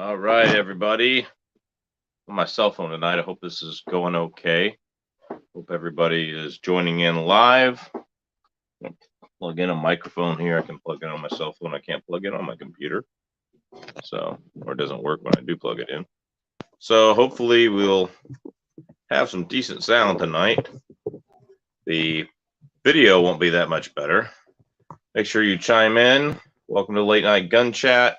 All right, everybody. On my cell phone tonight. I hope this is going okay. Hope everybody is joining in live. Plug in a microphone here. I can plug in on my cell phone. I can't plug it on my computer. Or it doesn't work when I do plug it in. So hopefully we'll have some decent sound tonight. The video won't be that much better. Make sure you chime in. Welcome to Late Night Gun Chat.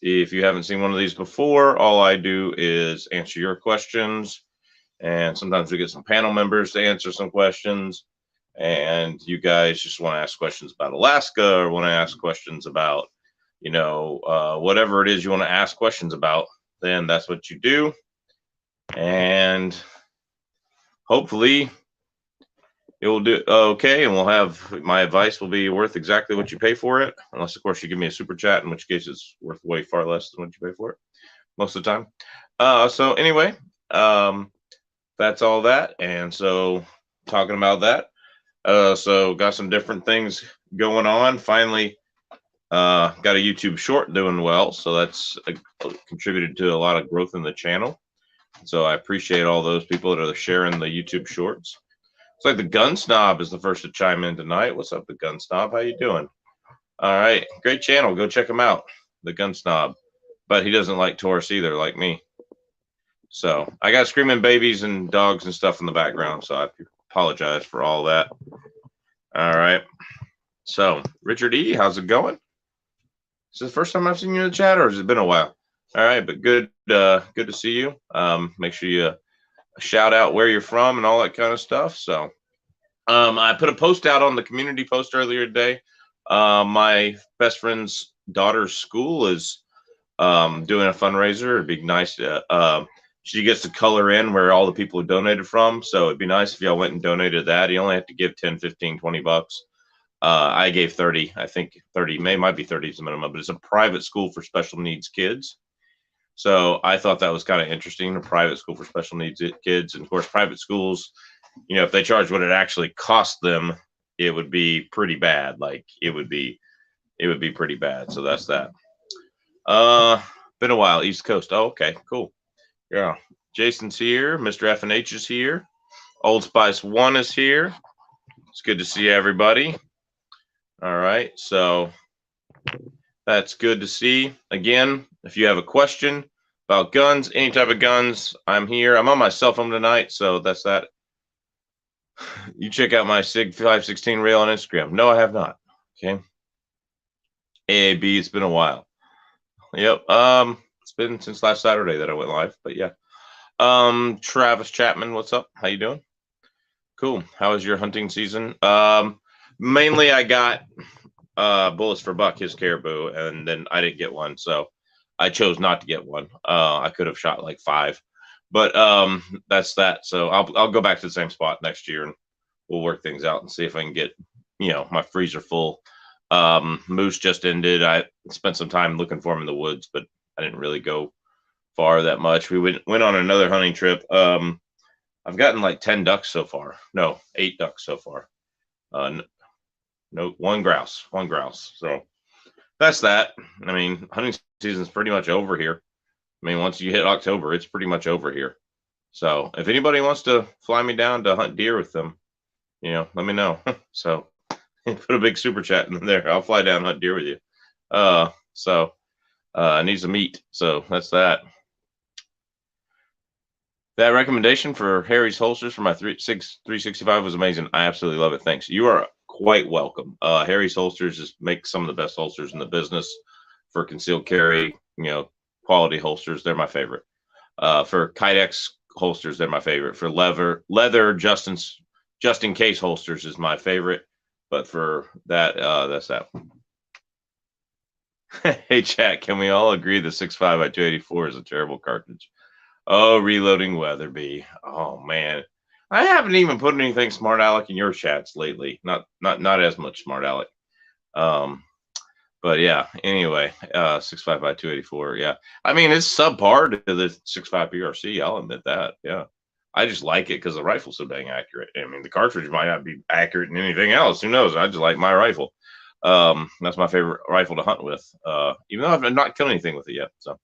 If you haven't seen one of these before, all I do is answer your questions. And sometimes we get some panel members to answer some questions. And you guys just want to ask questions about Alaska or want to ask questions about, whatever it is you want to ask questions about, then that's what you do. And hopefully it will do okay. And we'll have my advice will be worth exactly what you pay for it. Unless, of course, you give me a super chat, in which case it's worth way far less than what you pay for it most of the time. So anyway, that's all that. And so talking about that, so got some different things going on. Finally, got a YouTube short doing well. So that's contributed to a lot of growth in the channel. So I appreciate all those people that are sharing the YouTube shorts. It's like the Gun Snob is the first to chime in tonight. What's up, the Gun Snob? How you doing? All right. Great channel. Go check him out, the Gun Snob. But he doesn't like Taurus either, like me. So I got screaming babies and dogs and stuff in the background, so I apologize for all that. All right. So Richard E., how's it going? Is this the first time I've seen you in the chat, or has it been a while? All right, but good to see you. Make sure you shout out where you're from and all that kind of stuff. So I put a post out on the community post earlier today. My best friend's daughter's school is doing a fundraiser. It'd be nice to she gets to color in where all the people who donated from. So it'd be nice if y'all went and donated that. You only have to give 10, 15, 20 bucks. I gave 30. I think 30 might be 30 is the minimum, but it's a private school for special needs kids. So I thought that was kind of interesting, a private school for special needs kids. And of course, private schools, if they charge what it actually cost them, it would be pretty bad. Like it would be pretty bad. So that's that. Been a while. East Coast. Oh, okay, cool. Yeah. Jason's here. Mr. F&H is here. Old Spice 1 is here. It's good to see everybody. All right. So that's good to see. Again, if you have a question about guns, any type of guns, I'm here. I'm on my cell phone tonight, so that's that. You check out my SIG 516 rail on Instagram. No, I have not. Okay. AAB, it's been a while. Yep. It's been since last Saturday that I went live, but yeah. Travis Chapman, what's up? How you doing? Cool. How was your hunting season? Mainly I got bullets for Buck, his caribou, and then I didn't get one, so I chose not to get one. I could have shot like 5, but that's that. So I'll go back to the same spot next year, and we'll work things out and see if I can get my freezer full. Moose just ended. I spent some time looking for him in the woods, but I didn't really go far that much. We went on another hunting trip. I've gotten like 10 ducks so far. No, 8 ducks so far. No, one grouse. So that's that. I mean, hunting season's pretty much over here. I mean, once you hit October, it's pretty much over here. So if anybody wants to fly me down to hunt deer with them, let me know. So put a big super chat in there. I'll fly down and hunt deer with you. I need some meat. So that's that. That recommendation for Harry's holsters for my 365 was amazing. I absolutely love it. Thanks. You are quite welcome. Harry's holsters just make some of the best holsters in the business for concealed carry, quality holsters. They're my favorite. For Kydex holsters, they're my favorite. For leather just in case holsters is my favorite. But for that, that's that. Hey, chat, can we all agree the 6.5 by 284 is a terrible cartridge? Oh, reloading Weatherby. Oh man, I haven't even put anything smart aleck in your chats lately. Not as much smart aleck. But yeah. Anyway, 6.5 by 284. Yeah, I mean it's subpar to the 6.5 PRC. I'll admit that. Yeah, I just like it because the rifle's so dang accurate. I mean the cartridge might not be accurate in anything else. Who knows? I just like my rifle. That's my favorite rifle to hunt with. Even though I've not killed anything with it yet. So.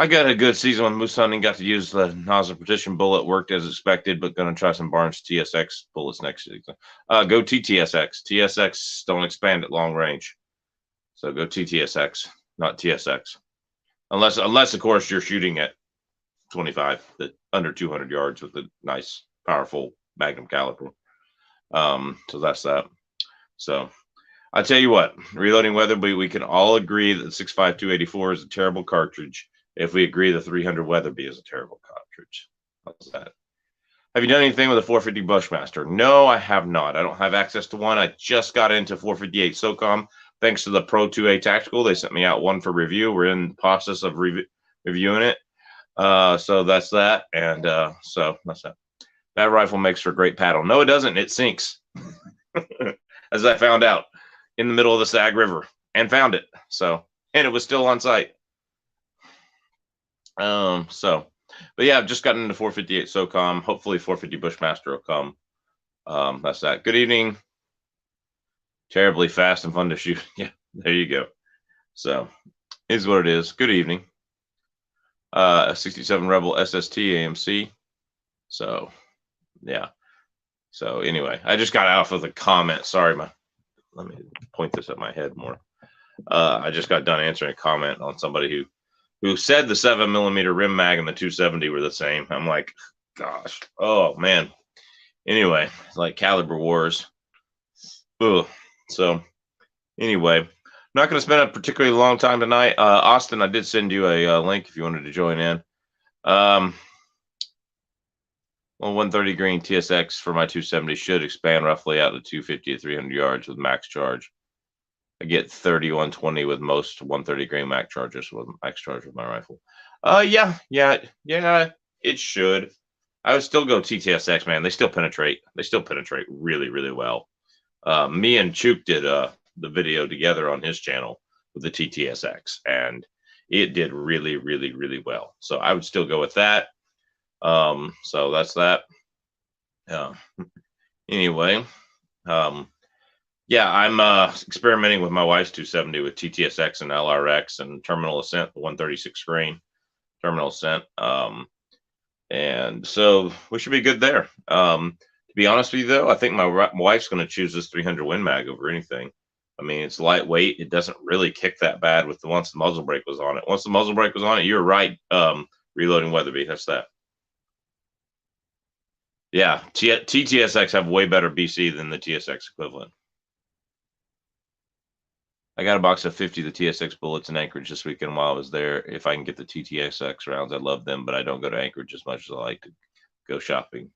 I got a good season with moose hunting. Got to use the nozzle partition bullet. Worked as expected, but going to try some Barnes TSX bullets next season. Go TTSX. TSX don't expand at long range. So go TTSX, not TSX. Unless of course you're shooting at 25, under 200 yards with a nice, powerful Magnum caliber. So that's that. So I tell you what, Reloading Weatherby, we can all agree that the 6.5 284 is a terrible cartridge. If we agree the 300 Weatherby is a terrible cartridge. How's that? Have you done anything with a 450 Bushmaster? No, I have not. I don't have access to one. I just got into 458 SOCOM thanks to the Pro 2A Tactical. They sent me out one for review. We're in the process of reviewing it. So that's that. And so that's that. That rifle makes for a great paddle. No, it doesn't. It sinks. As I found out in the middle of the Sag River and found it. So, and it was still on site. But yeah, I've just gotten into 458 SOCOM. Hopefully 450 Bushmaster will come. That's that. Good evening. Terribly fast and fun to shoot. Yeah, there you go. So, is what it is. Good evening. 67 Rebel SST AMC. So, yeah. So anyway, I just got off of the comment. Sorry, let me point this at my head more. I just got done answering a comment on somebody who said the 7mm rim mag and the 270 were the same. I'm like, gosh, oh man. Anyway, it's like caliber wars. Ugh. So anyway, I'm not going to spend a particularly long time tonight. Austin, I did send you a link if you wanted to join in. Well, 130 grain TSX for my 270 should expand roughly out to 250 to 300 yards with max charge. I get 30, 120 with most 130 grain max charges with max charge with my rifle. Yeah, it should. I would still go TTSX, man. They still penetrate. They still penetrate really, really well. Me and Chook did the video together on his channel with the TTSX, and it did really, really, really well. So I would still go with that. So that's that. Anyway, yeah, I'm experimenting with my wife's 270 with TTSX and LRX and terminal ascent, the 136 grain terminal ascent. And so we should be good there. To be honest with you, though, I think my wife's going to choose this 300 Win Mag over anything. I mean, it's lightweight. It doesn't really kick that bad with once the muzzle brake was on it. Once the muzzle brake was on it, you're right. Reloading Weatherby, that's that. Yeah, TTSX have way better BC than the TSX equivalent. I got a box of 50 of the TSX bullets in Anchorage this weekend while I was there. If I can get the TTSX rounds, I love them, but I don't go to Anchorage as much as I like to go shopping.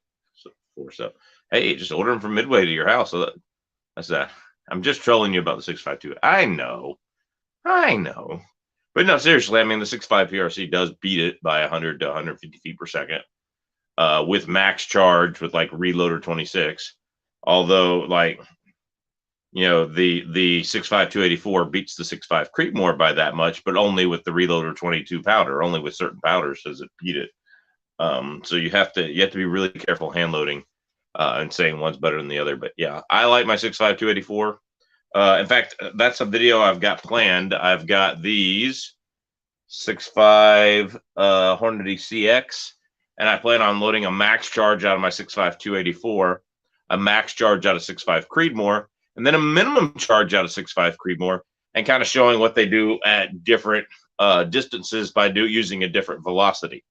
So hey, just order them from Midway to your house. So that's that. I'm just trolling you about the 6.52. I know. But no, seriously, I mean, the 6.5 PRC does beat it by 100 to 150 feet per second. With max charge with like reloader 26, although like the 6.5 284 beats the 6.5 Creekmore by that much, but only with the reloader 22 powder. Only with certain powders does it beat it. So you have to be really careful hand loading and saying one's better than the other. But yeah, I like my 6.5 284. In fact, that's a video I've got planned. I've got these 6.5 Hornady CX. And I plan on loading a max charge out of my 6.5 284, a max charge out of 6.5 Creedmoor, and then a minimum charge out of 6.5 Creedmoor, and kind of showing what they do at different distances by using a different velocity.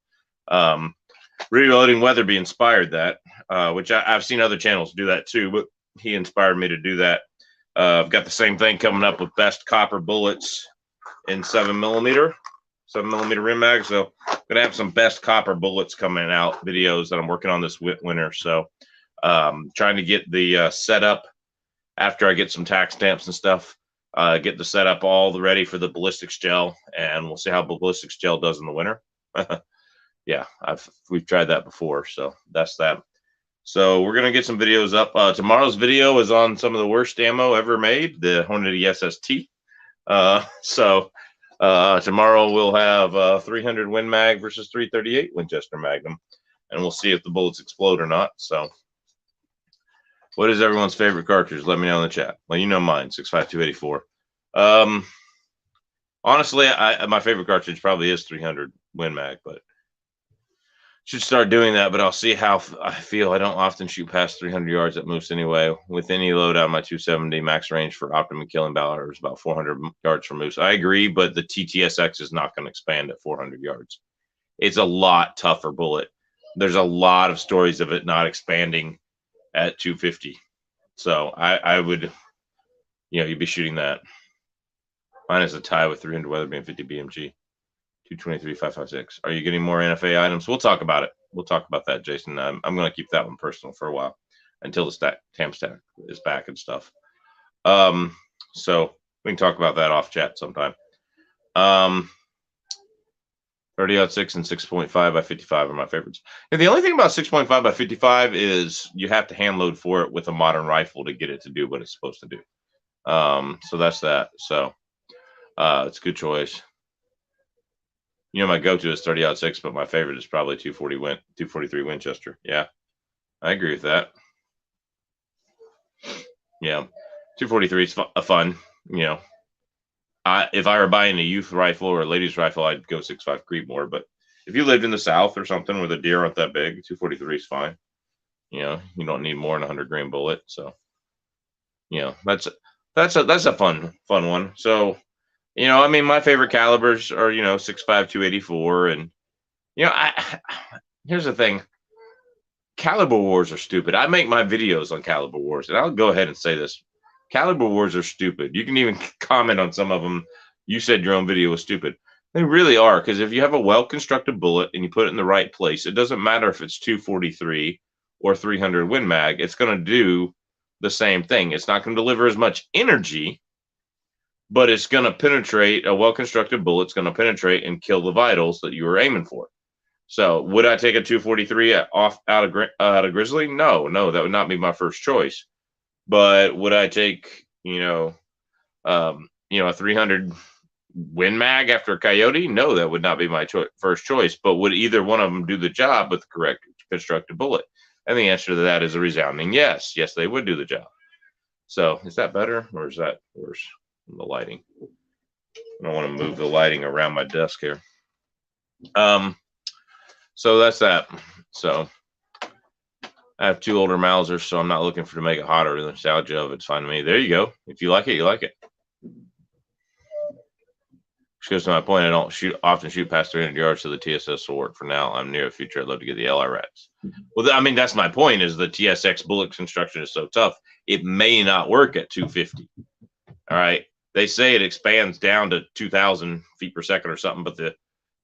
Reloading Weatherby inspired that, which I've seen other channels do that too, but he inspired me to do that. I've got the same thing coming up with best copper bullets in 7mm rim mag. So I'm gonna have some best copper bullets coming out videos that I'm working on this winter. So trying to get the setup after I get some tax stamps and stuff, get the setup all ready for the ballistics gel, and we'll see how ballistics gel does in the winter. Yeah, we've tried that before, so that's that. So we're gonna get some videos up. Tomorrow's video is on some of the worst ammo ever made, the Hornady SST. Tomorrow we'll have 300 Win Mag versus 338 Winchester Magnum, and we'll see if the bullets explode or not. So, what is everyone's favorite cartridge? Let me know in the chat. Well, you know mine, 6.5 284. Honestly, my favorite cartridge probably is 300. Win Mag, but should start doing that. But I'll see how I feel. I don't often shoot past 300 yards at moose anyway. With any loadout, my 270 max range for optimum killing power is about 400 yards for moose. I agree, but the TTSX is not going to expand at 400 yards. It's a lot tougher bullet. There's a lot of stories of it not expanding at 250. So I would, you'd be shooting that. Mine is a tie with 300 Weatherby 50 BMG. 223,556. Are you getting more NFA items? We'll talk about it. We'll talk about that, Jason. I'm going to keep that one personal for a while until the TAM stack is back and stuff. So we can talk about that off chat sometime. 30-06 and 6.5 by 55 are my favorites. And the only thing about 6.5 by 55 is you have to hand load for it with a modern rifle to get it to do what it's supposed to do. So that's that. So it's a good choice. My go-to is 30-06, but my favorite is probably 243 Winchester. Yeah, I agree with that. Yeah, 243 is fun. If I were buying a youth rifle or a ladies rifle, I'd go 6.5 Creedmoor. But if you lived in the South or something where the deer aren't that big, 243 is fine. You don't need more than 100 grain bullet. So, that's a fun one. So. My favorite calibers are, 6.5, 284. And, here's the thing. Caliber wars are stupid. I make my videos on caliber wars, and I'll go ahead and say this. Caliber wars are stupid. You can even comment on some of them. You said your own video was stupid. They really are, because if you have a well-constructed bullet and you put it in the right place, it doesn't matter if it's 243 or 300 Win Mag. It's going to do the same thing. It's not going to deliver as much energy, but it's going to penetrate. A well-constructed bullet's going to penetrate and kill the vitals that you were aiming for. So would I take a 243 out of Grizzly? No, that would not be my first choice. But would I take, a 300 Win Mag after a Coyote? No, that would not be my first choice. But would either one of them do the job with the correct constructed bullet? And the answer to that is a resounding yes. Yes, they would do the job. So is that better or is that worse? The lighting. I don't want to move the lighting around my desk here. So that's that. So I have 2 older Mausers, so I'm not looking to make it hotter. The nostalgia of it's fine to me. There you go. If you like it, you like it. Which goes to my point. I don't often shoot past 300 yards, so the TSS will work for now. I'm near the future. I'd love to get the LRX. Well, that's my point. Is the TSX bullet construction is so tough, it may not work at 250. All right. They say it expands down to 2,000 feet per second or something,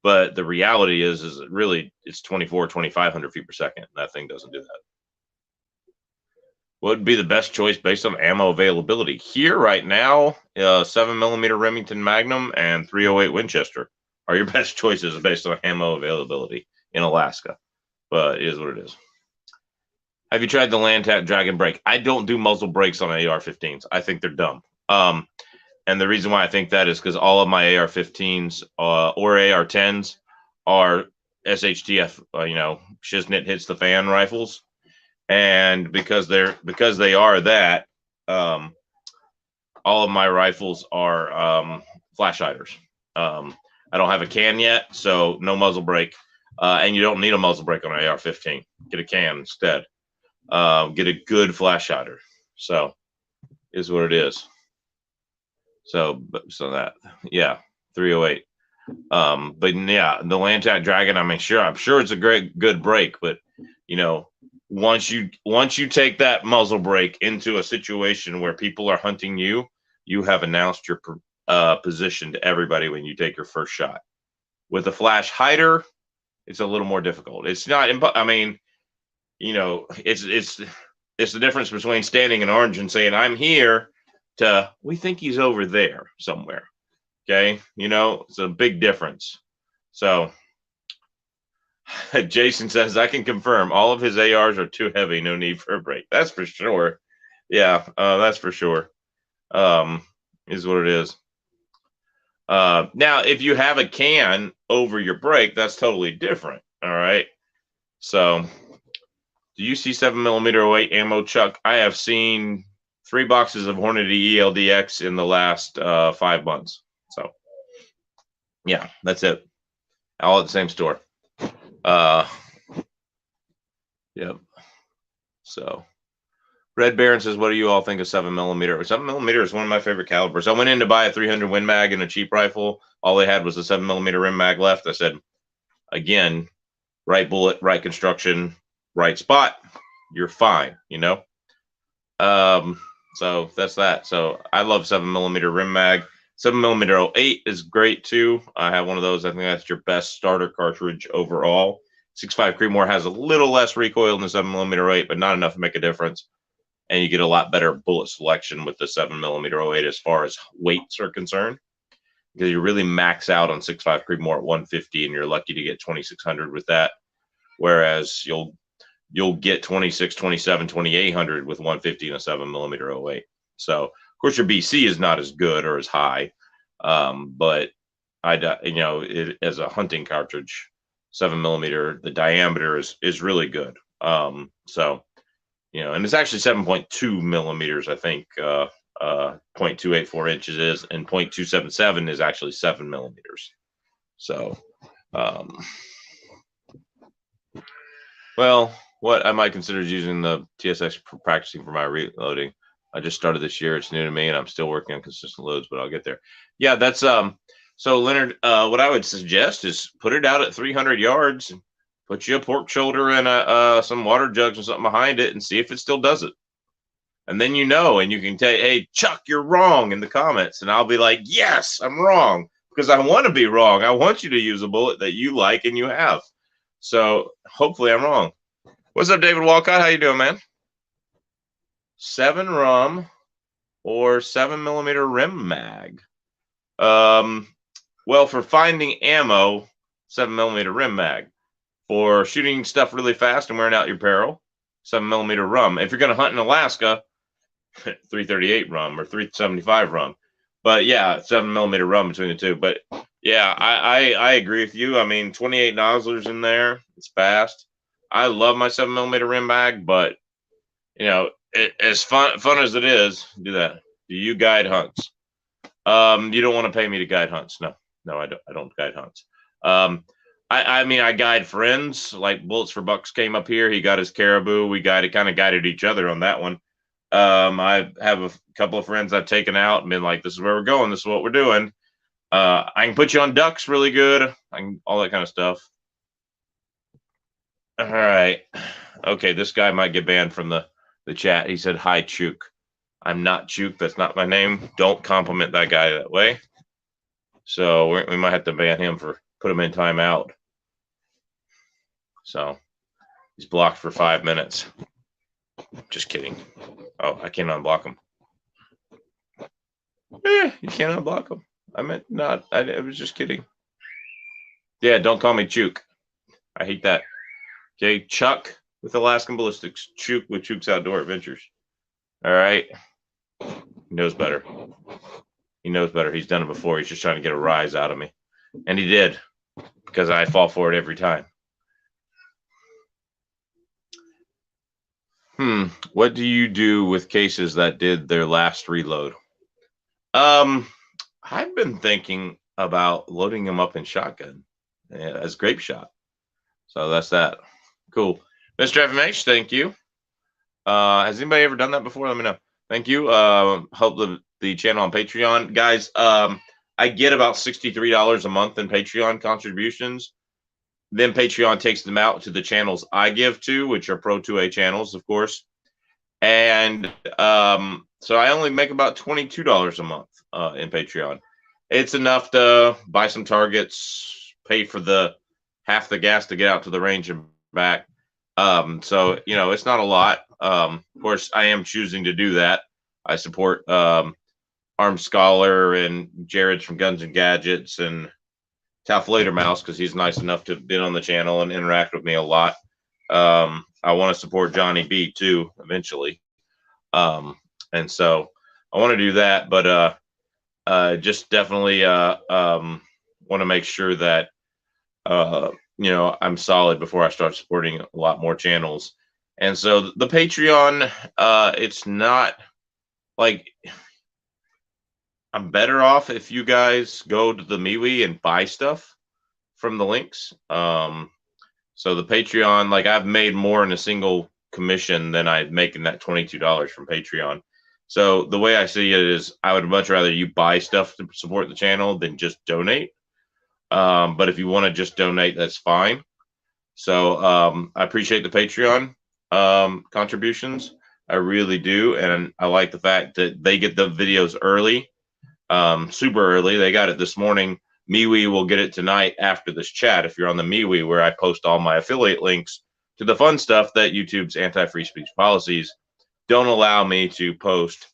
but the reality is it really it's 2,500 feet per second. That thing doesn't do that. What would be the best choice based on ammo availability here right now? 7mm Remington Magnum and 308 Winchester are your best choices based on ammo availability in Alaska. But it is what it is. Have you tried the Lantat Dragon Brake? I don't do muzzle brakes on AR-15s. I think they're dumb. And the reason why I think that is because all of my AR-15s or AR-10s are SHTF, Shiznit hits the fan rifles, and because they are that, all of my rifles are flash hiders. I don't have a can yet, so no muzzle brake, and you don't need a muzzle brake on an AR-15. Get a can instead. Get a good flash hider. So, is what it is. So that, yeah, 308. But yeah, the Lantat Dragon, I'm sure it's a good break, but once you take that muzzle brake into a situation where people are hunting you, you have announced your position to everybody when you take your first shot. With a flash hider, it's a little more difficult. It's not, it's the difference between standing in orange and saying, I'm here, to we think he's over there somewhere. Okay. It's a big difference. So Jason says, I can confirm all of his ARs are too heavy. No need for a break. That's for sure. Yeah. That's for sure. Is what it is. Now, if you have a can over your brake, that's totally different. All right. So do you see 7mm 08 ammo, Chuck? I have seen 3 boxes of Hornady ELDX in the last 5 months. So, yeah, that's it. All at the same store. Yep. So Red Baron says, what do you all think of 7mm? 7mm is one of my favorite calibers. I went in to buy a 300 Win Mag and a cheap rifle. All they had was a 7mm rim mag left. I said, again, right bullet, right construction, right spot, you're fine, you know? So that's that. So I love 7mm rim mag. 7mm 08 is great too. I have one of those. I think that's your best starter cartridge overall. 6.5 Creedmoor has a little less recoil than the 7mm 08, but not enough to make a difference. And you get a lot better bullet selection with the 7mm 08 as far as weights are concerned, because you really max out on 6.5 Creedmoor at 150, and you're lucky to get 2600 with that. Whereas you'll get 26, 27, 2800 with 150 and a 7mm 08. So of course your BC is not as good or as high, but as a hunting cartridge, 7mm, the diameter is really good. So and it's actually 7.2 millimeters, I think. 0.284 inches is, and 0.277 is actually 7mm. So, well, what I might consider is using the TSX for practicing for my reloading. I just started this year. It's new to me, and I'm still working on consistent loads, but I'll get there. Yeah, that's so Leonard, what I would suggest is put it out at 300 yards, and put you a pork shoulder and some water jugs or something behind it, and see if it still does it. And then and you can tell, hey, Chuck, you're wrong in the comments, and I'll be like, yes, I'm wrong, because I want to be wrong. I want you to use a bullet that you like and you have. So hopefully I'm wrong. What's up, David Walcott? How you doing, man? 7 rum or 7mm rim mag? Well, for finding ammo, 7mm rim mag. For shooting stuff really fast and wearing out your barrel, 7mm rum. If you're going to hunt in Alaska, 338 rum or 375 rum. But yeah, 7mm rum between the two. But yeah, I agree with you. I mean, 28 nozzlers in there. It's fast. I love my 7mm rim mag, but as fun as it is, do that. Do you guide hunts? You don't want to pay me to guide hunts. No, I don't guide hunts. I mean, I guide friends. Like Bullets for Bucks came up here. He got his caribou. We kind of guided each other on that one. I have a couple of friends I've taken out and been like, this is where we're going. This is what we're doing. I can put you on ducks really good. All that kind of stuff. All right. Okay, this guy might get banned from the chat. He said, hi, Chook. I'm not Chook. That's not my name. Don't compliment that guy that way. So we might have to ban him put him in timeout. So he's blocked for 5 minutes. Just kidding. Oh, I can't unblock him. You can't unblock him. I meant not. I was just kidding. Yeah, don't call me Chook. I hate that. Okay, Chuck with Alaskan Ballistics. Chook with Chook's Outdoor Adventures. All right. He knows better. He knows better. He's done it before. He's just trying to get a rise out of me. And he did, because I fall for it every time. What do you do with cases that did their last reload? I've been thinking about loading them up in shotgun as grape shot. So that's that. Cool. Mr. FMH, thank you. Has anybody ever done that before? Let me know. Thank you. Help the channel on Patreon. Guys, I get about $63 a month in Patreon contributions. Then Patreon takes them out to the channels I give to, which are Pro 2A channels, of course. And so I only make about $22 a month in Patreon. It's enough to buy some targets, pay for the half the gas to get out to the range and back. So, it's not a lot. Of course, I am choosing to do that. I support Armed Scholar and Jared's from Guns and Gadgets and Tough Later Mouse, because he's nice enough to be on the channel and interact with me a lot. I want to support Johnny B too eventually. And so I want to do that, but just definitely want to make sure that I'm solid before I start supporting a lot more channels. And so the Patreon, it's not like, I'm better off if you guys go to the MeWe and buy stuff from the links. So the Patreon, like I've made more in a single commission than I'd make in that $22 from Patreon. So the way I see it is I would much rather you buy stuff to support the channel than just donate. But if you want to just donate, that's fine. So I appreciate the Patreon contributions. I really do. And I like the fact that they get the videos early, super early. They got it this morning. MeWe will get it tonight after this chat. If you're on the MeWe, where I post all my affiliate links to the fun stuff that YouTube's anti-free speech policies don't allow me to post,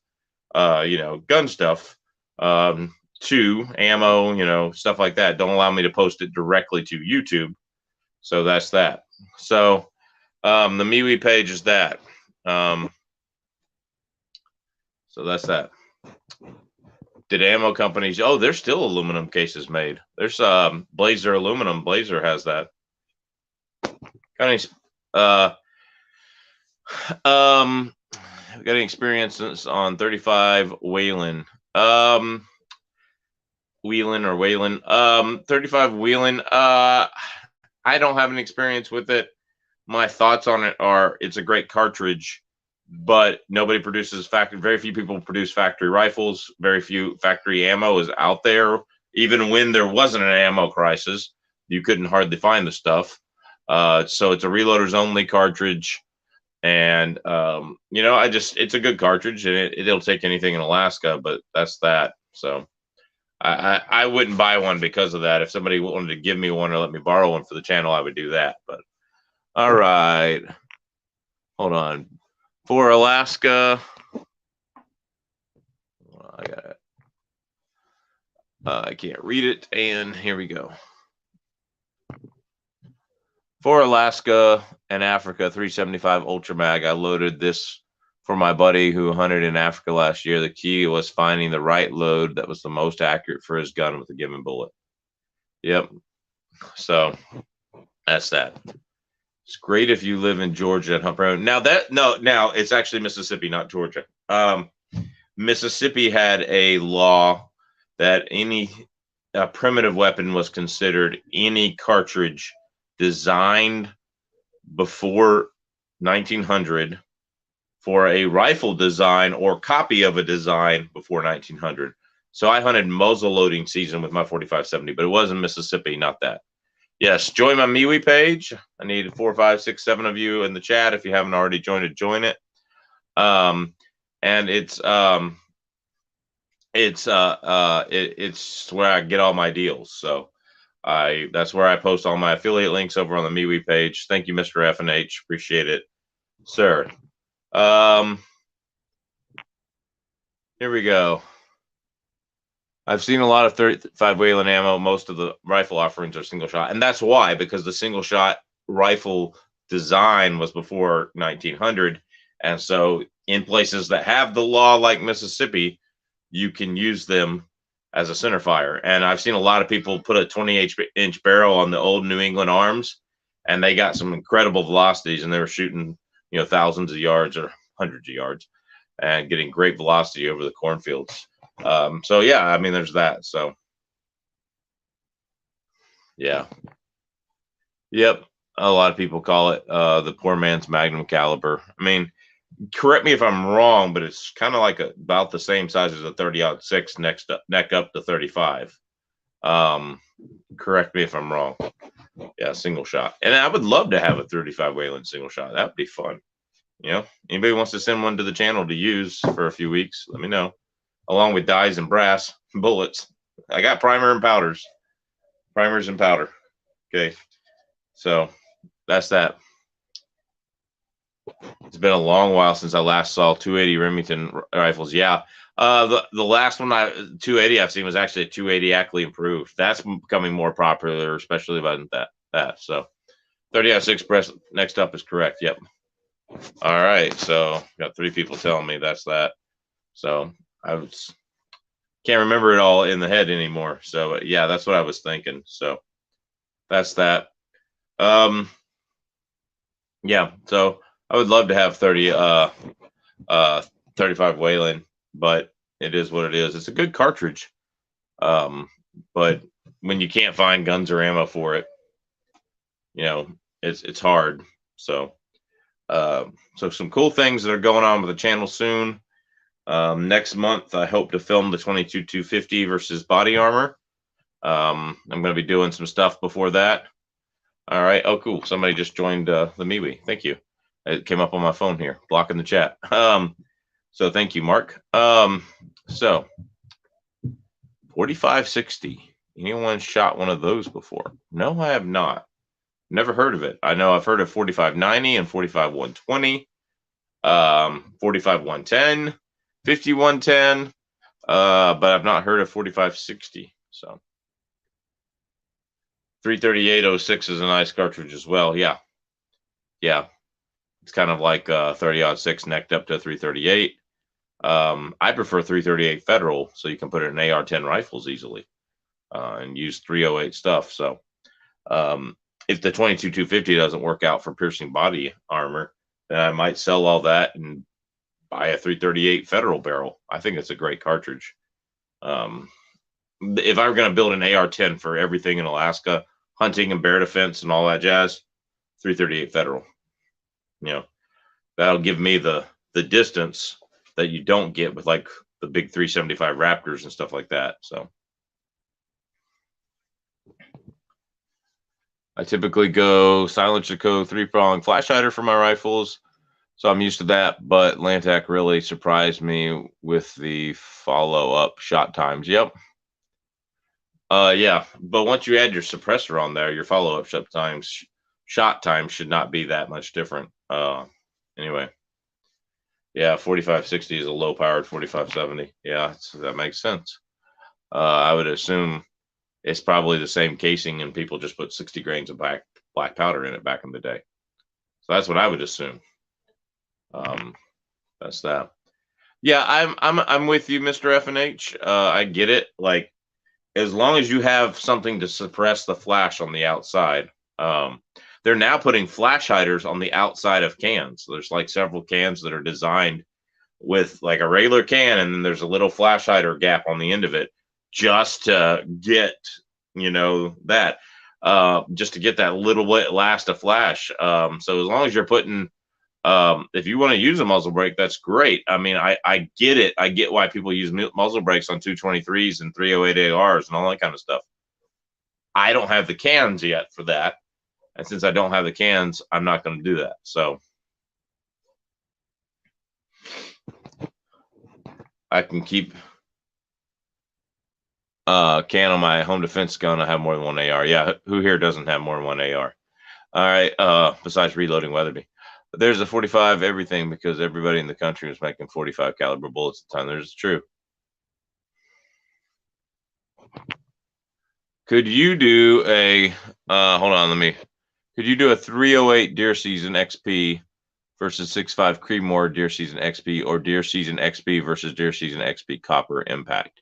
gun stuff, to ammo, stuff like that. Don't allow me to post it directly to YouTube. So that's that. So the MeWe page is that. So that's that. Did ammo companies? Oh, there's still aluminum cases made. There's Blazer aluminum. Blazer has that. Got any experiences on 35 Whelen? Wheeling or Whalen. 35 Wheeling. I don't have an experience with it. My thoughts on it are it's a great cartridge, but nobody produces factory. Very few people produce factory rifles. Very few factory ammo is out there. Even when there wasn't an ammo crisis, you couldn't hardly find the stuff. So it's a reloaders only cartridge. And, it's a good cartridge and it'll take anything in Alaska, but that's that. So I wouldn't buy one because of that. If somebody wanted to give me one or let me borrow one for the channel, I would do that. But all right, hold on. For Alaska, I got it. I can't read it, and here we go. For Alaska and Africa, 375 Ultra Mag. I loaded this for my buddy who hunted in Africa last year. The key was finding the right load that was the most accurate for his gun with a given bullet. Yep. So that's that. It's great if you live in Georgia at Hump Road. Now it's actually Mississippi, not Georgia. Mississippi had a law that any primitive weapon was considered any cartridge designed before 1900 for a rifle design or copy of a design before 1900. So I hunted muzzle loading season with my 4570, but it was in Mississippi, not that. Yes, join my MeWe page. I need 4, 5, 6, 7 of you in the chat. If you haven't already joined it, join it. And it's where I get all my deals. So that's where I post all my affiliate links over on the MeWe page. Thank you, Mr. F&H. Appreciate it, sir. Here we go. I've seen a lot of 35 Whelen ammo. Most of the rifle offerings are single shot. And that's why, because the single shot rifle design was before 1900. And so in places that have the law like Mississippi, you can use them as a center fire. And I've seen a lot of people put a 20-inch barrel on the old New England arms, and they got some incredible velocities, and they were shooting, thousands of yards or hundreds of yards and getting great velocity over the cornfields. So yeah, I mean, there's that. So yeah. Yep. A lot of people call it the poor man's magnum caliber. I mean, correct me if I'm wrong, but it's kind of like about the same size as a 30-06 neck up to 35. Correct me if I'm wrong. Yeah, single shot. And I would love to have a 35 Whelen single shot. That would be fun. Anybody wants to send one to the channel to use for a few weeks, let me know. Along with dies and brass bullets. I got primer and powders. Primers and powder. Okay. So that's that. It's been a long while since I last saw 280 Remington rifles. Yeah. The last one 280 I've seen was actually a 280 Ackley improved. That's becoming more popular, especially about that. So 30-06 press next up is correct. Yep. All right. So got 3 people telling me that's that. So can't remember it all in the head anymore. So yeah, that's what I was thinking. So that's that. Yeah. So I would love to have 35 Whelen, but it is what it is. It's a good cartridge. But when you can't find guns or ammo for it, you know, it's hard. So, so some cool things that are going on with the channel soon. Next month, I hope to film the 22-250 versus body armor. I'm going to be doing some stuff before that. All right. Oh, cool. Somebody just joined the MeWe. Thank you. It came up on my phone here, blocking the chat. So thank you, Mark. So 4560. Anyone shot one of those before? No, I have not. Never heard of it. I know I've heard of 4590 and 45120, 45110, 5110, but I've not heard of 4560. So 33806 is a nice cartridge as well. Yeah. Yeah. It's kind of like 30-06 necked up to 338. I prefer 338 Federal, so you can put it in AR-10 rifles easily and use 308 stuff. So if the 22-250 doesn't work out for piercing body armor, then I might sell all that and buy a 338 Federal barrel. I think it's a great cartridge. If I were going to build an AR-10 for everything in Alaska, hunting and bear defense and all that jazz, 338 Federal. You know, that'll give me the distance that you don't get with like the big 375 Raptors and stuff like that. So I typically go silencer code 3-prong flash hider for my rifles. So I'm used to that, but Lantac really surprised me with the follow-up shot times. Yep. Yeah, but once you add your suppressor on there, your follow-up shot times should not be that much different. Anyway. Yeah, 4560 is a low-powered 4570. Yeah, that makes sense. I would assume it's probably the same casing, and people just put 60 grains of black powder in it back in the day. So that's what I would assume. That's that. Yeah, I'm with you, Mr. FNH. I get it. Like, as long as you have something to suppress the flash on the outside. They're now putting flash hiders on the outside of cans. So there's like several cans that are designed with like a regular can, and then there's a little flash hider gap on the end of it just to get, you know, that just to get that little last of flash. So as long as you're putting, if you want to use a muzzle brake, that's great. I mean, I get it. I get why people use muzzle brakes on 223s and 308 ARs and all that kind of stuff. I don't have the cans yet for that. And since I don't have the cans, I'm not going to do that. So I can keep can on my home defense gun. I have more than one AR. Yeah, who here doesn't have more than one AR? All right. Besides reloading Weatherby, there's a 45 everything because everybody in the country was making 45 caliber bullets at the time. There's true. Could you do a hold on? Could you do a 308 deer season XP versus 6.5 Creedmoor deer season XP, or deer season XP versus deer season XP copper impact?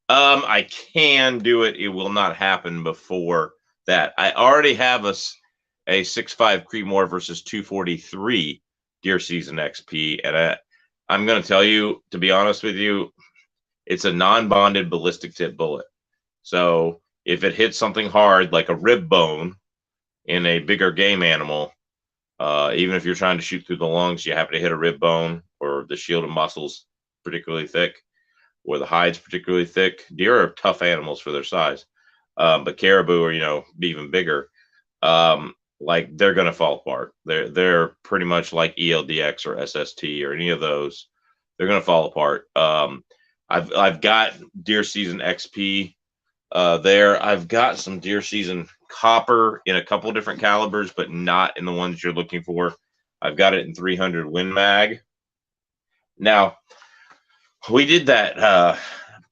I can do it. It will not happen before that. I already have a 6.5 Creedmoor versus 243 deer season XP, and I'm going to tell you, to be honest with you, it's a non-bonded ballistic tip bullet. So if it hits something hard like a rib bone in a bigger game animal, even if you're trying to shoot through the lungs, you happen to hit a rib bone or the shield and muscles particularly thick, or the hide's particularly thick. Deer are tough animals for their size, but caribou are, you know, even bigger. Like they're going to fall apart. They're pretty much like ELDX or SST or any of those. They're going to fall apart. I've got deer season XP there. I've got some deer season copper in a couple different calibers, but not in the ones you're looking for. I've got it in 300 Win Mag. Now, we did that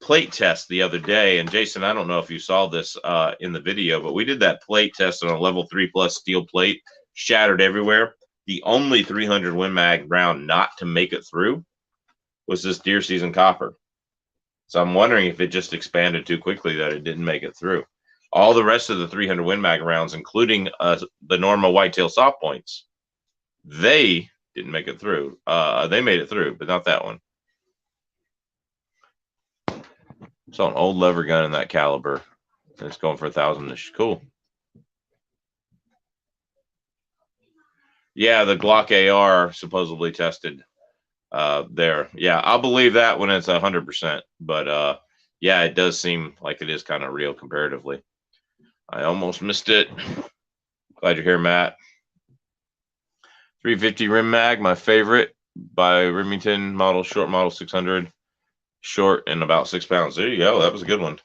plate test the other day, and Jason, I don't know if you saw this in the video, but we did that plate test on a level 3+ steel plate, shattered everywhere. The only 300 Win Mag round not to make it through was this deer season copper. So I'm wondering if it just expanded too quickly that it didn't make it through. All the rest of the 300 Win Mag rounds, including the normal whitetail soft points, they didn't make it through. They made it through, but not that one. Saw an old lever gun in that caliber. It's going for 1,000-ish. Cool. Yeah, the Glock AR supposedly tested there. Yeah, I'll believe that when it's 100%. But yeah, it does seem like it is kind of real comparatively. I almost missed it. Glad you're here, Matt. 350 Rim Mag, my favorite, by Remington model, short model 600, short and about 6 pounds. There you go. That was a good one.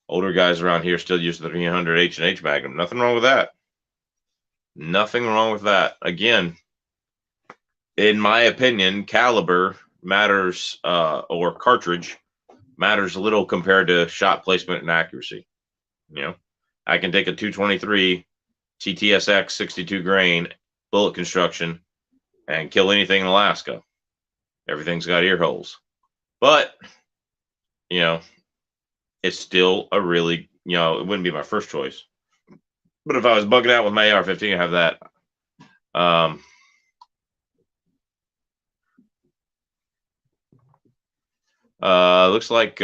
Older guys around here still use the 300 H&H Magnum. Nothing wrong with that. Nothing wrong with that. Again, in my opinion, caliber matters, or cartridge matters little compared to shot placement and accuracy. You know, I can take a 223 TTSX 62 grain bullet construction and kill anything in Alaska. Everything's got ear holes. But, you know, it's still a really, you know, it wouldn't be my first choice. But if I was bugging out with my AR-15, I have that. Looks like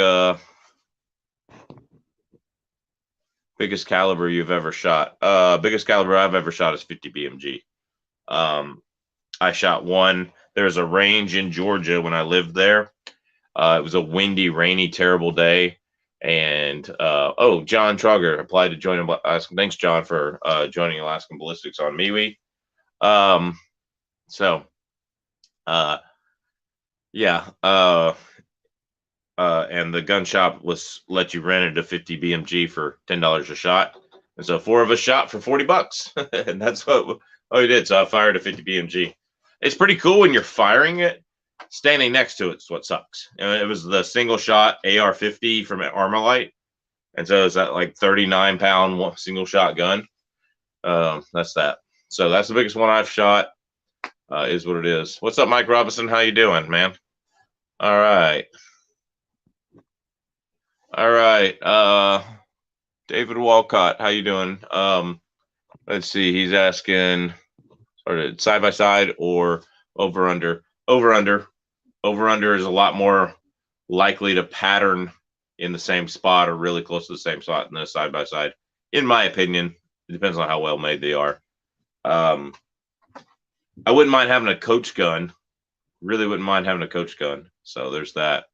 biggest caliber you've ever shot. Biggest caliber I've ever shot is 50 BMG. I shot one. There's a range in Georgia when I lived there. It was a windy, rainy, terrible day. And John Trugger applied to join Alaskan. Thanks, John, for joining Alaskan Ballistics on MeWe. And the gun shop let you rent it a 50 BMG for $10 a shot. And so 4 of us shot for $40. And that's what we did. So I fired a 50 BMG. It's pretty cool when you're firing it. Standing next to it's what sucks. And it was the single shot AR-50 from Armalite. And so it's that like 39-pound single shot gun. That's that. So that's the biggest one I've shot. Is what it is. What's up, Mike Robinson? How you doing, man? All right. David Walcott, how you doing? Let's see. He's asking side by side or over under. Over under is a lot more likely to pattern in the same spot or really close to the same spot than a side by side. In my opinion, it depends on how well made they are. I wouldn't mind having a coach gun. Really wouldn't mind having a coach gun. So there's that.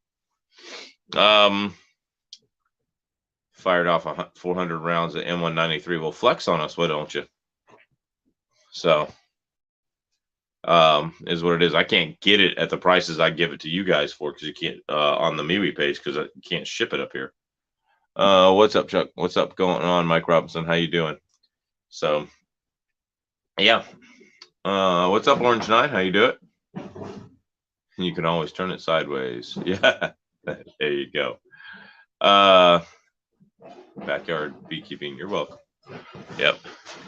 Fired off 400 rounds at M193. Well, flex on us, why don't you? So is what it is. I can't get it at the prices I give it to you guys for because you can't on the MeWe page because I can't ship it up here. What's up, Chuck? What's up going on, Mike Robinson? How you doing? So yeah. What's up, Orange Knight? How you do it? You can always turn it sideways. Yeah. There you go. Backyard beekeeping. You're welcome. Yep.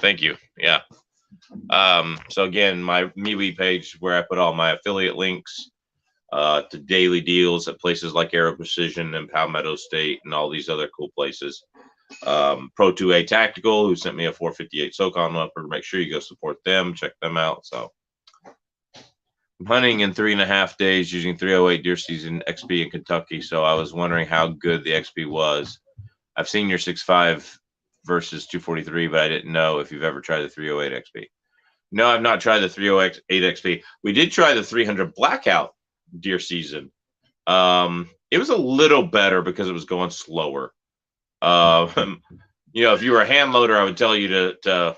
Thank you. Yeah. So again, my MeWe page where I put all my affiliate links to daily deals at places like Aero Precision and Palmetto State and all these other cool places. Pro 2A Tactical, who sent me a 458 SOCON upper. Make sure you go support them. Check them out. So I'm hunting in 3.5 days using 308 deer season XP in Kentucky. So I was wondering how good the XP was. I've seen your 6.5 versus 243, but I didn't know if you've ever tried the 308 XP. No, I've not tried the 308 XP. We did try the 300 Blackout deer season. It was a little better because it was going slower. You know, if you were a hand loader, I would tell you to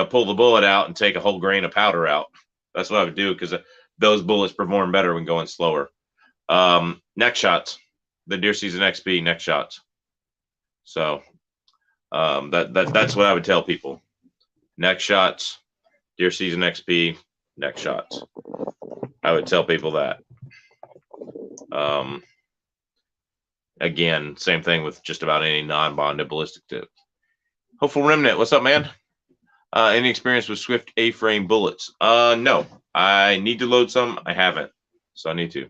pull the bullet out and take a whole grain of powder out. That's what I would do because those bullets perform better when going slower. Neck shots, the deer season XP neck shots. So that's what I would tell people. Neck shots, deer season XP, neck shots. I would tell people that. Again, same thing with just about any non-bonded ballistic tip. Hopeful Remnant, what's up, man? Any experience with Swift A-frame bullets? No. I need to load some. I haven't, so I need to.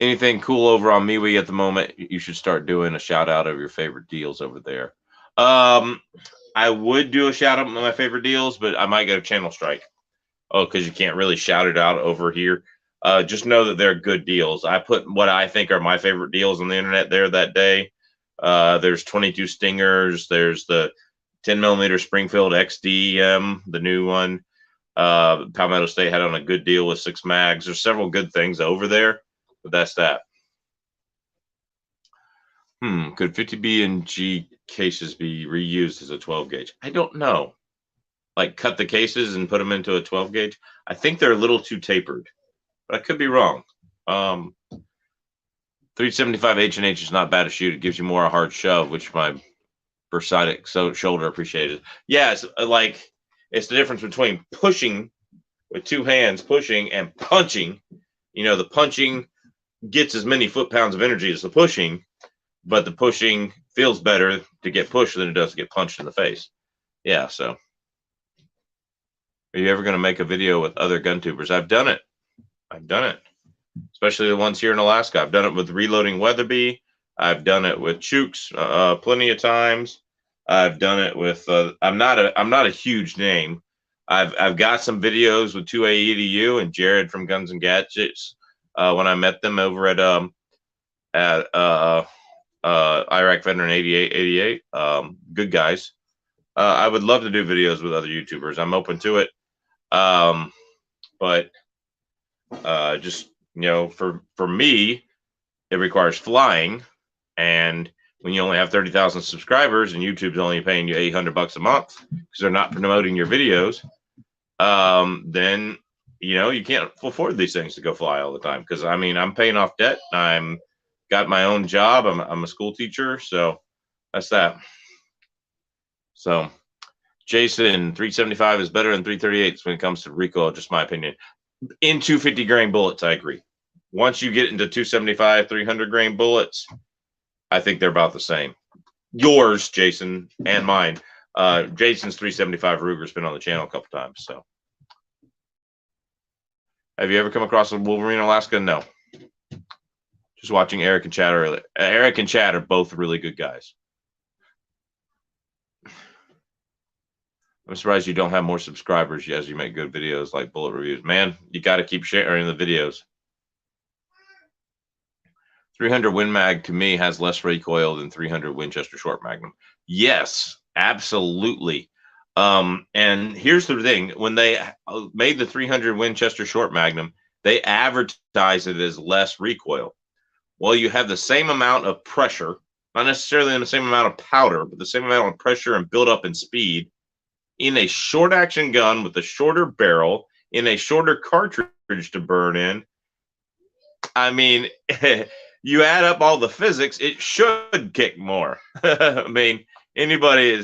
Anything cool over on MeWe at the moment? You should start doing a shout out of your favorite deals over there. I would do a shout out of my favorite deals, but I might get a channel strike. Oh, because you can't really shout it out over here. Just know that they're good deals. I put what I think are my favorite deals on the internet there that day. There's 22 Stingers. There's the 10 millimeter Springfield XDM, the new one. Palmetto State had on a good deal with 6 mags. There's several good things over there, but that's that. Could 50B and G cases be reused as a 12 gauge? I don't know. Like cut the cases and put them into a 12 gauge. I think they're a little too tapered, but I could be wrong. 375 H&H is not bad to shoot. It gives you more a hard shove, which my bursitic shoulder appreciated. Yeah, it's like it's the difference between pushing with 2 hands, pushing and punching. You know, the punching gets as many foot-pounds of energy as the pushing, but the pushing feels better to get pushed than it does to get punched in the face. Yeah, so. Are you ever going to make a video with other gun tubers? I've done it. Especially the ones here in Alaska. I've done it with Reloading Weatherby. I've done it with Chooks plenty of times. I've done it with I'm not a huge name. I've got some videos with 2AEDU and Jared from Guns and Gadgets when I met them over at Iraq Veteran 8888. Good guys. I would love to do videos with other YouTubers. I'm open to it. But just, you know, for me, it requires flying. And when you only have 30,000 subscribers and YouTube's only paying you $800 a month because they're not promoting your videos, then, you know, you can't afford these things to go fly all the time. Because, I mean, I'm paying off debt. I'm got my own job. I'm a school teacher. So that's that. So Jason, 375 is better than 338 when it comes to recoil, just my opinion. In 250 grain bullets, I agree. Once you get into 275, 300 grain bullets, I think they're about the same. Yours, Jason, and mine. Jason's 375 Ruger's been on the channel a couple times. So, have you ever come across a Wolverine, Alaska? No. Just watching Eric and Chad earlier. Eric and Chad are both really good guys. I'm surprised you don't have more subscribers as you make good videos like bullet reviews. Man, you got to keep sharing the videos. 300 Win Mag to me has less recoil than 300 Winchester Short Magnum. Yes, absolutely. And here's the thing. When they made the 300 Winchester Short Magnum, they advertised it as less recoil. Well, you have the same amount of pressure, not necessarily in the same amount of powder, but the same amount of pressure and buildup and speed in a short action gun with a shorter barrel, in a shorter cartridge to burn in. I mean, you add up all the physics, it should kick more. I mean, anybody,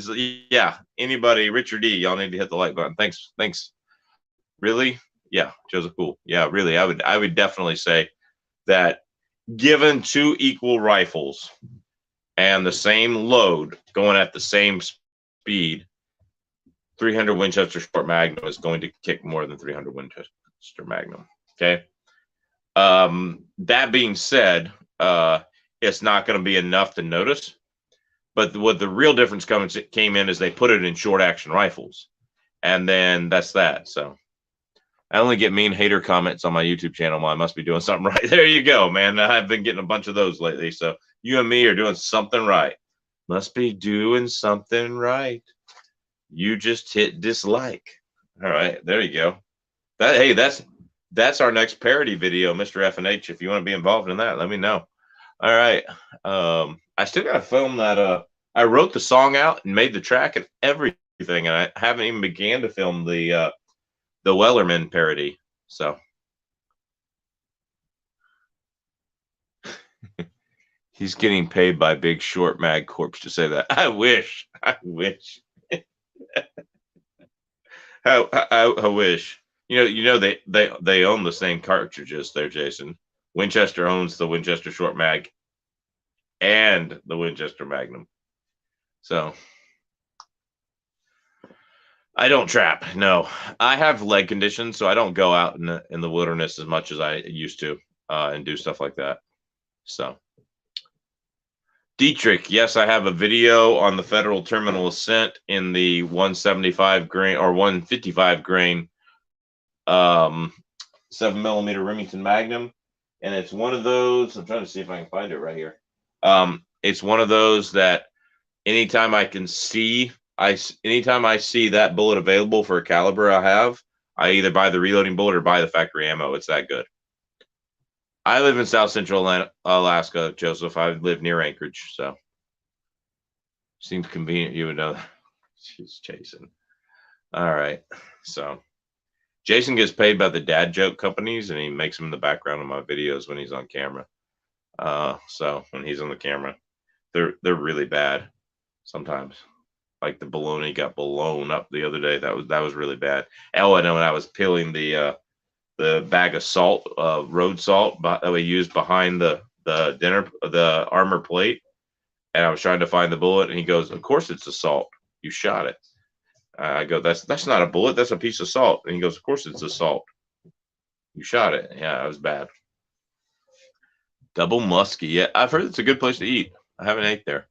Richard D, y'all need to hit the like button. Thanks. Really? Yeah, Joseph Cool. Yeah, really. I would definitely say that given 2 equal rifles and the same load going at the same speed, 300 Winchester Short Magnum is going to kick more than 300 Winchester Magnum. Okay. That being said, it's not going to be enough to notice. But what the real difference came in is they put it in short action rifles, and then that's that. So I only get mean hater comments on my YouTube channel. Well, I must be doing something right. There you go, man. I've been getting a bunch of those lately. So you and me are doing something right. Must be doing something right. You just hit dislike. All right, there you go. That's our next parody video, Mr. F&H. If you want to be involved in that, let me know. All right. I still got to film that. I wrote the song out and made the track and everything, and I haven't even began to film the Wellerman parody. So he's getting paid by Big Short Mag Corp to say that. I wish. I wish. You know they own the same cartridges there, Jason. Winchester owns the Winchester Short Mag and the Winchester Magnum. So I don't trap. No, I have leg conditions, so I don't go out in the wilderness as much as I used to and do stuff like that. So Dietrich, yes, I have a video on the Federal Terminal Ascent in the 175 grain or 155 grain 7mm Remington Magnum, and it's one of those. I'm trying to see if I can find it right here. It's one of those that anytime I see that bullet available for a caliber I have, I either buy the reloading bullet or buy the factory ammo. It's that good. I live in South Central Alaska, Joseph. I live near Anchorage, so seems convenient. You would know. She's chasing. All right, so Jason gets paid by the dad joke companies, and he makes them in the background of my videos when he's on camera. So when he's on the camera, they're really bad sometimes. Like the baloney got blown up the other day. That was really bad. Oh, I know when I was peeling the bag of salt, road salt that we used behind the armor plate, and I was trying to find the bullet, and he goes, "Of course it's a salt. You shot it." I go, "That's not a bullet. That's a piece of salt." And he goes, "Of course it's a salt. You shot it." Yeah, it was bad. Double Muskie. Yeah, I've heard it's a good place to eat. I haven't ate there.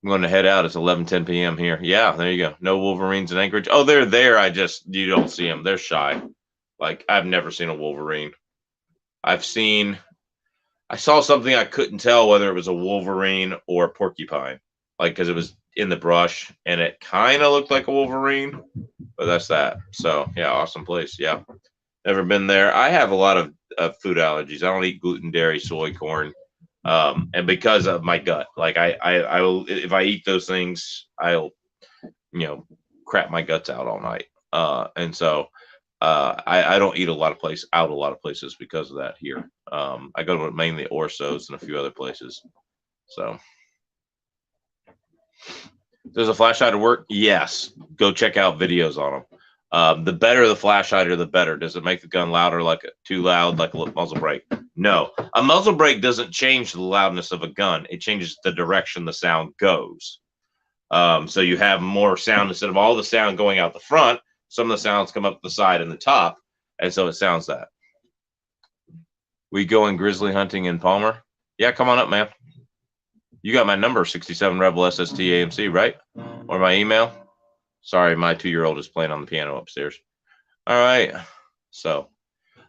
I'm going to head out. It's 11:10 p.m. here. Yeah, there you go. No Wolverines in Anchorage. Oh, they're there. You don't see them. They're shy. Like, I've never seen a Wolverine. I saw something I couldn't tell whether it was a Wolverine or a porcupine. Like, because it was in the brush and it kind of looked like a Wolverine, but that's that. So, yeah, awesome place. Yeah. Never been there. I have a lot of food allergies. I don't eat gluten, dairy, soy, corn. And because of my gut, like I will, if I eat those things, I'll, crap my guts out all night. And so, I don't eat a lot of places because of that here. I go to mainly Orsos and a few other places. So, does a flash hider work? Yes. Go check out videos on them. The better the flash hider, the better. Does it make the gun louder, too loud, like a muzzle brake? No. A muzzle brake doesn't change the loudness of a gun. It changes the direction the sound goes. So you have more sound instead of all the sound going out the front. Some of the sounds come up the side and the top, and so it sounds that. We going grizzly hunting in Palmer? Yeah, come on up, man. You got my number, 67 Rebel SST AMC, right? Or my email? Sorry, my 2-year-old is playing on the piano upstairs. All right. So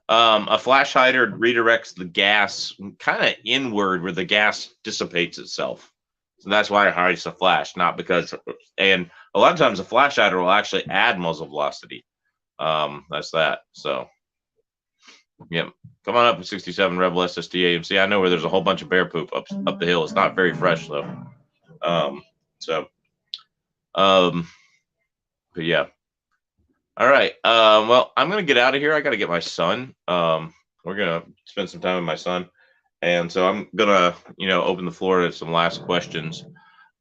a flash hider redirects the gas kind of inward where the gas dissipates itself. So that's why it hides the flash, not because, and a lot of times a flash hider will actually add muzzle velocity. That's that. So, yep. Come on up with 67 Rebel SST AMC. I know where there's a whole bunch of bear poop up the hill. It's not very fresh though. But yeah. All right. Well, I'm gonna get out of here. I got to get my son. We're gonna spend some time with my son, and so I'm gonna, open the floor to some last questions.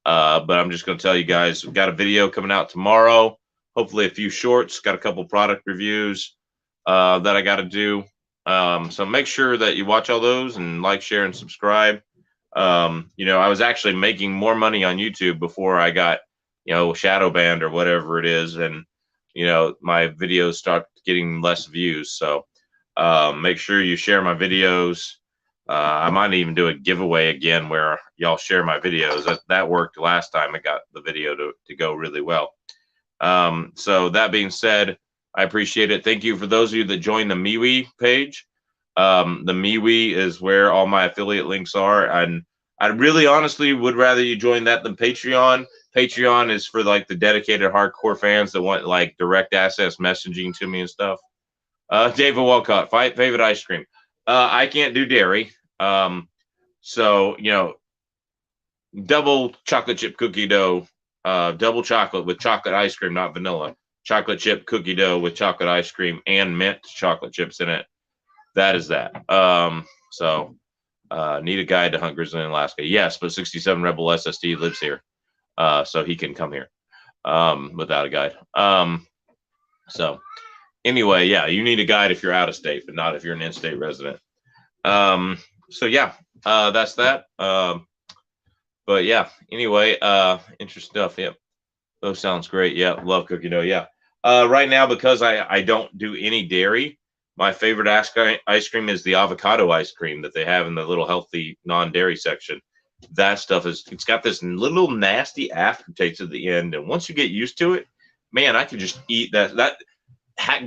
But I'm just gonna tell you guys, we've got a video coming out tomorrow. Hopefully, a few shorts. Got a couple product reviews that I got to do. So make sure that you watch all those and like, share, and subscribe. I was actually making more money on YouTube before I got, shadow banned or whatever it is, and my videos start getting less views. So make sure you share my videos. I might even do a giveaway again where y'all share my videos. That worked last time. I got the video to go really well. So that being said, I appreciate it. Thank you for those of you that joined the MeWe page. The MeWe is where all my affiliate links are. And I really honestly would rather you join that than Patreon. Patreon is for the dedicated hardcore fans that want direct access messaging to me and stuff. David Walcott, favorite ice cream. I can't do dairy. So, double chocolate chip cookie dough, double chocolate with chocolate ice cream, not vanilla. Chocolate chip cookie dough with chocolate ice cream and mint chocolate chips in it. That is that. Need a guide to hunt grizzly in Alaska. Yes, but 67 Rebel SST lives here. So he can come here without a guide. So anyway, yeah, you need a guide if you're out of state, but not if you're an in-state resident. So yeah, that's that. But yeah, anyway, interesting stuff. Yep. Those sounds great. Yeah, love cookie dough. Yeah. Right now, because I don't do any dairy, my favorite ice cream is the avocado ice cream that they have in the little healthy non-dairy section. That stuff it's got this little nasty aftertaste at the end, and once you get used to it, man, I could just eat that.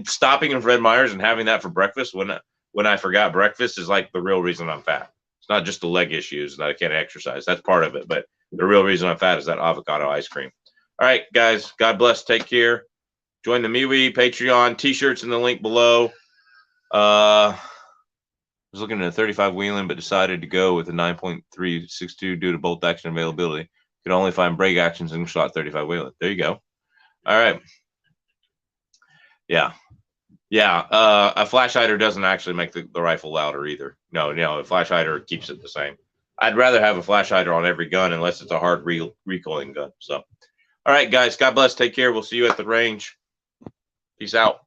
stopping in Fred Meyer's and having that for breakfast when I forgot breakfast is like the real reason I'm fat. It's not just the leg issues that I can't exercise. That's part of it. But the real reason I'm fat is that avocado ice cream. All right, guys. God bless. Take care. Join the MeWe Patreon. T-shirts in the link below. I was looking at a 35 Wheeling, but decided to go with a 9.362 due to bolt action availability. Could only find brake actions in slot 35 Wheeling. There you go. All right. Yeah. Yeah. A flash hider doesn't actually make the rifle louder either. No, a flash hider keeps it the same. I'd rather have a flash hider on every gun unless it's a hard recoiling gun. So, all right, guys. God bless. Take care. We'll see you at the range. Peace out.